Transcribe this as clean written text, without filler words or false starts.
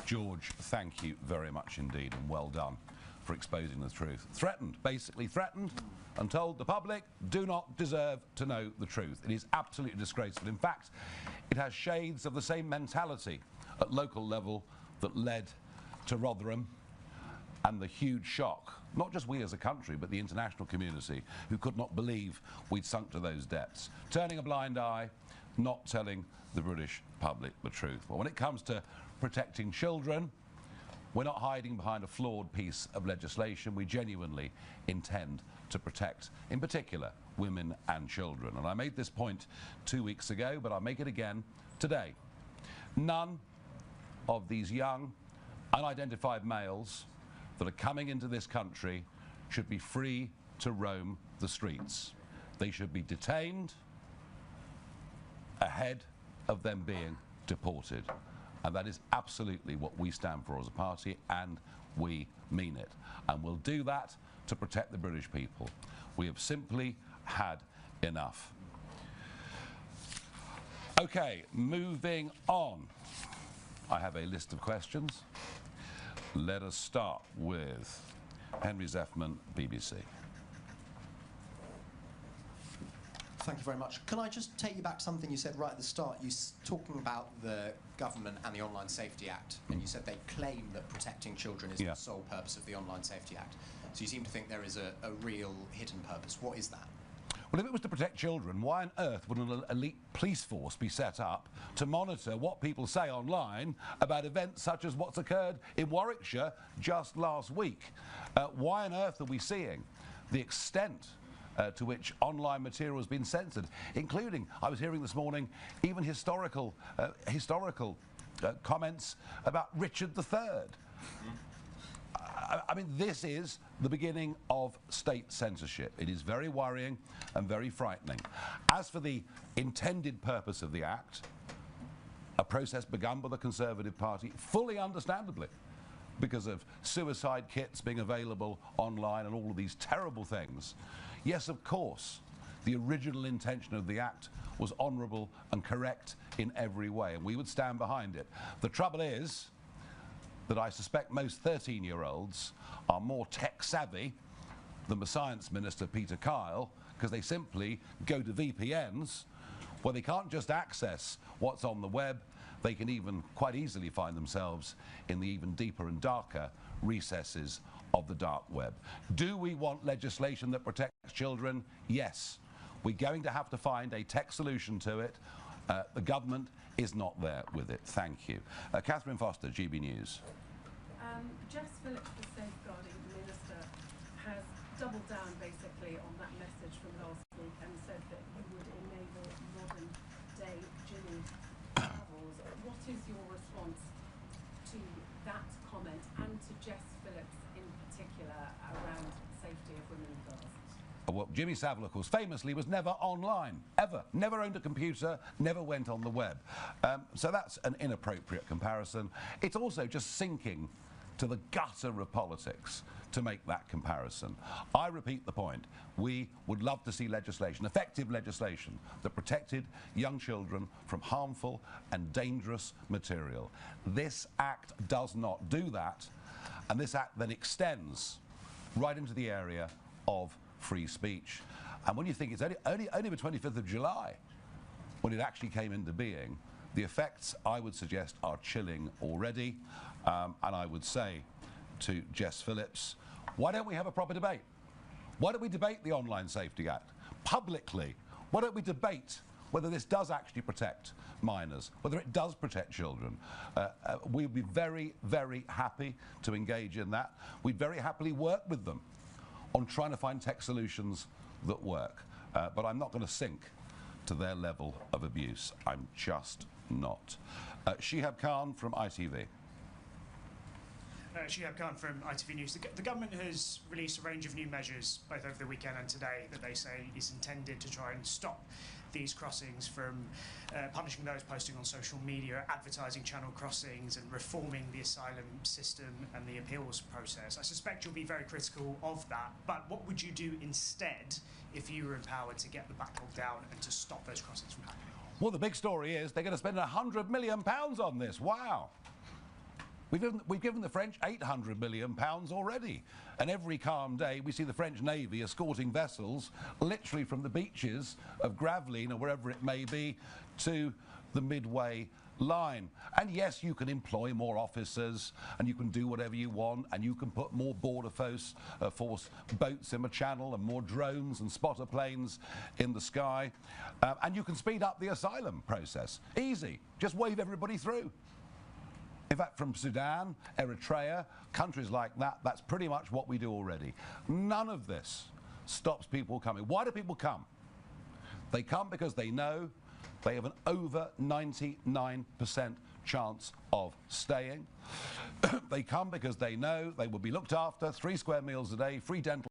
George, thank you very much indeed, and well done for exposing the truth. Threatened, basically threatened, and told the public do not deserve to know the truth. It is absolutely disgraceful. In fact, it has shades of the same mentality at local level that led to Rotherham and the huge shock, not just we as a country, but the international community, who could not believe we'd sunk to those depths. Turning a blind eye, not telling the British public the truth. Well, when it comes to protecting children, we're not hiding behind a flawed piece of legislation. We genuinely intend to protect, in particular, women and children. And I made this point 2 weeks ago, but I'll make it again today. None of these young, unidentified males that are coming into this country should be free to roam the streets. They should be detained ahead of them being deported. And that is absolutely what we stand for as a party, and we mean it. And we'll do that to protect the British people. We have simply had enough. Okay, moving on. I have a list of questions. Let us start with Henry Zeffman, BBC. Thank you very much. Can I just take you back to something you said right at the start? You talking about the government and the Online Safety Act, and you said they claim that protecting children is the sole purpose of the Online Safety Act. So you seem to think there is a real hidden purpose. What is that? Well, if it was to protect children, why on earth would an elite police force be set up to monitor what people say online about events such as what's occurred in Warwickshire just last week? Why on earth are we seeing the extent to which online material has been censored, including, I was hearing this morning, even historical comments about Richard III? I mean, this is the beginning of state censorship. It is very worrying and very frightening. As for the intended purpose of the Act, a process begun by the Conservative Party, fully understandably, because of suicide kits being available online and all of these terrible things. Yes, of course, the original intention of the Act was honourable and correct in every way, and we would stand behind it. The trouble is that I suspect most 13-year-olds are more tech-savvy than the Science Minister, Peter Kyle, because they simply go to VPNs where they can't just access what's on the web, they can even quite easily find themselves in the even deeper and darker recesses of the dark web. Do we want legislation that protects children? Yes. We're going to have to find a tech solution to it. The government is not there with it. Thank you. Catherine Foster, GB News. Jess Phillips, the Safeguarding Minister, has doubled down basically on that message from last week and said that you would enable modern-day Jimmy travels. What is your response to that comment and to Jess Phillips in particular around safety of women and girls? Well, Jimmy Savile, of course, famously was never online, ever. Never owned a computer, never went on the web. So that's an inappropriate comparison. It's also just sinking to the gutter of politics to make that comparison. I repeat the point. We would love to see legislation, effective legislation, that protected young children from harmful and dangerous material. This Act does not do that, and this Act then extends right into the area of free speech. And when you think it's only the 25th of July when it actually came into being, the effects, I would suggest, are chilling already. And I would say to Jess Phillips, why don't we have a proper debate? Why don't we debate the Online Safety Act publicly? Why don't we debate whether this does actually protect minors, whether it does protect children? We'd be very, very happy to engage in that. We'd very happily work with them on trying to find tech solutions that work. But I'm not going to sink to their level of abuse. I'm just not. Shihab Khan from ITV. Shihab Khan from ITV News. The government has released a range of new measures, both over the weekend and today, that they say is intended to try and stop these crossings from punishing those posting on social media, advertising channel crossings, and reforming the asylum system and the appeals process. I suspect you'll be very critical of that, but what would you do instead if you were empowered to get the backlog down and to stop those crossings from happening? Well, the big story is they're going to spend £100 million on this. Wow. We've given the French £800 million already. And every calm day we see the French Navy escorting vessels literally from the beaches of Gravelines or wherever it may be to the Midway line. And yes, you can employ more officers and you can do whatever you want and you can put more border force boats in the channel and more drones and spotter planes in the sky. And you can speed up the asylum process. Easy. Just wave everybody through. In fact, from Sudan, Eritrea, countries like that, that's pretty much what we do already. None of this stops people coming. Why do people come? They come because they know they have an over 99% chance of staying. They come because they know they will be looked after, 3 square meals a day, free dental